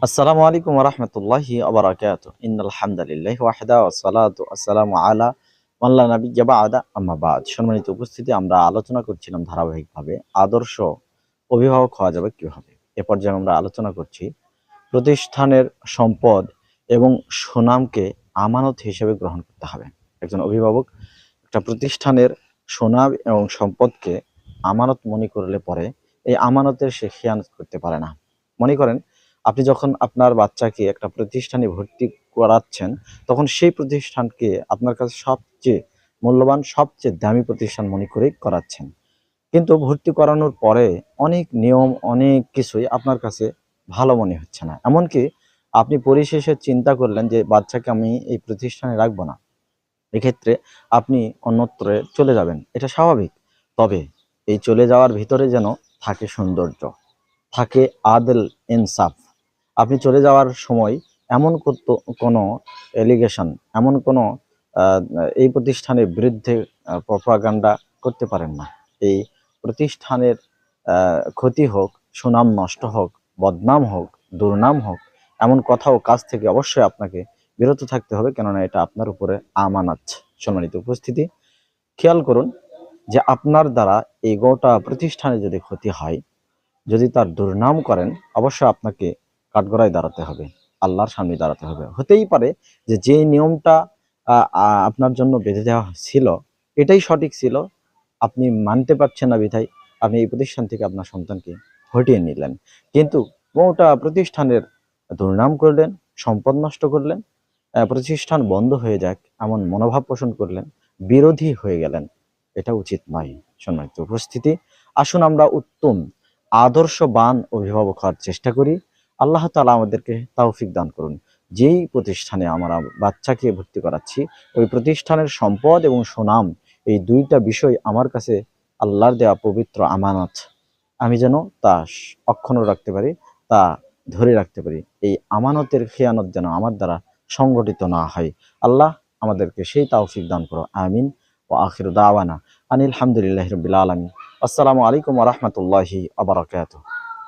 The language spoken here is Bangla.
আসসালামু আলাইকুম ওয়া রাহমাতুল্লাহি ওয়া বারাকাতুহু। ইন্নাল হামদালিল্লাহি ওয়াহদা ওয়াসসালাতু ওয়াসসালামু আলা মান লা নাবিয়্যা বা'দা আম্মা বা'দ। সম্মানিত উপস্থিতি, আমরা আলোচনা করছিলাম ধারাবাহিকভাবে আদর্শ অভিভাবক হওয়া যাবে কিভাবে। এ পর্যায়ে আমরা আলোচনা করছি প্রতিষ্ঠানের সম্পদ এবং সুনামকে আমানত হিসেবে গ্রহণ করতে হবে। একজন অভিভাবক একটা প্রতিষ্ঠানের সুনাম এবং সম্পদকে আমানত মনে করলে পরে এই আমানতের সে খেয়ানত করতে পারে না। মনে করেন, আপনি যখন আপনার বাচ্চাকে একটা প্রতিষ্ঠানে ভর্তি করাচ্ছেন, তখন সেই প্রতিষ্ঠানকে আপনার কাছে সবচেয়ে মূল্যবান, সবচেয়ে দামি প্রতিষ্ঠান মনে করেই করাচ্ছেন। কিন্তু ভর্তি করানোর পরে অনেক নিয়ম, অনেক কিছুই আপনার কাছে ভালো মনে হচ্ছে না। এমনকি আপনি পরিশেষে চিন্তা করলেন যে বাচ্চাকে আমি এই প্রতিষ্ঠানে রাখবো না। এক্ষেত্রে আপনি অন্যত্রে চলে যাবেন। এটা স্বাভাবিক। তবে এই চলে যাওয়ার ভিতরে যেন থাকে সৌন্দর্য, থাকে আদল, ইনসাফ। আপনি চলে যাওয়ার সময় এমন কোনো এলিগেশন, এমন কোনো আহ, এই প্রতিষ্ঠানের বিরুদ্ধে প্রপাগান্ডা করতে পারেন না। এই প্রতিষ্ঠানের ক্ষতি হোক, সুনাম নষ্ট হোক, বদনাম হোক, দুর্নাম হোক, এমন কথা ও কাজ থেকে অবশ্যই আপনাকে বিরত থাকতে হবে, কেননা এটা আপনার উপরে আমানত। সম্মানিত উপস্থিতি, খেয়াল করুন যে আপনার দ্বারা এই গোটা প্রতিষ্ঠানে যদি ক্ষতি হয়, যদি তার দুর্নাম করেন, অবশ্যই আপনাকে কাঠগড়ায় দাঁড়াতে হবে, আল্লাহর সামনে দাঁড়াতে হবে। হতেই পারে যে যে নিয়মটা আপনার জন্য বেঁধে দেওয়া ছিল এটাই সঠিক ছিল, আপনি মানতে পারছেন না বিধায় আপনি এই প্রতিষ্ঠান থেকে আপনার সন্তানকে হটিয়ে নিলেন। কিন্তু গোটা প্রতিষ্ঠানের দুর্নাম করলেন, সম্পদ নষ্ট করলেন, প্রতিষ্ঠান বন্ধ হয়ে যাক এমন মনোভাব পোষণ করলেন, বিরোধী হয়ে গেলেন। এটা উচিত নয়। সম্মানিত উপস্থিতি, আসুন আমরা উত্তম আদর্শবান অভিভাবক হওয়ার চেষ্টা করি। আল্লাহ তাআলা আমাদেরকে তৌফিক দান করুন। যেই প্রতিষ্ঠানে আমরা বাচ্চাকে ভর্তি করাচ্ছি, ওই প্রতিষ্ঠানের সম্পদ এবং সুনাম, এই দুইটা বিষয় আমার কাছে আল্লাহর দেওয়া পবিত্র আমানত। আমি যেন তা অক্ষুণ্ণ রাখতে পারি, তা ধরে রাখতে পারি। এই আমানতের খেয়ানত যেন আমার দ্বারা সংগঠিত না হয়। আল্লাহ আমাদেরকে সেই তৌফিক দান করো। আমিন। ওয়া আখিরু দাওয়ানা আনিল হামদুলিল্লাহি রাব্বিল আলামিন। আসসালামু আলাইকুম ওয়া রাহমাতুল্লাহি ওয়া বারাকাতুহু।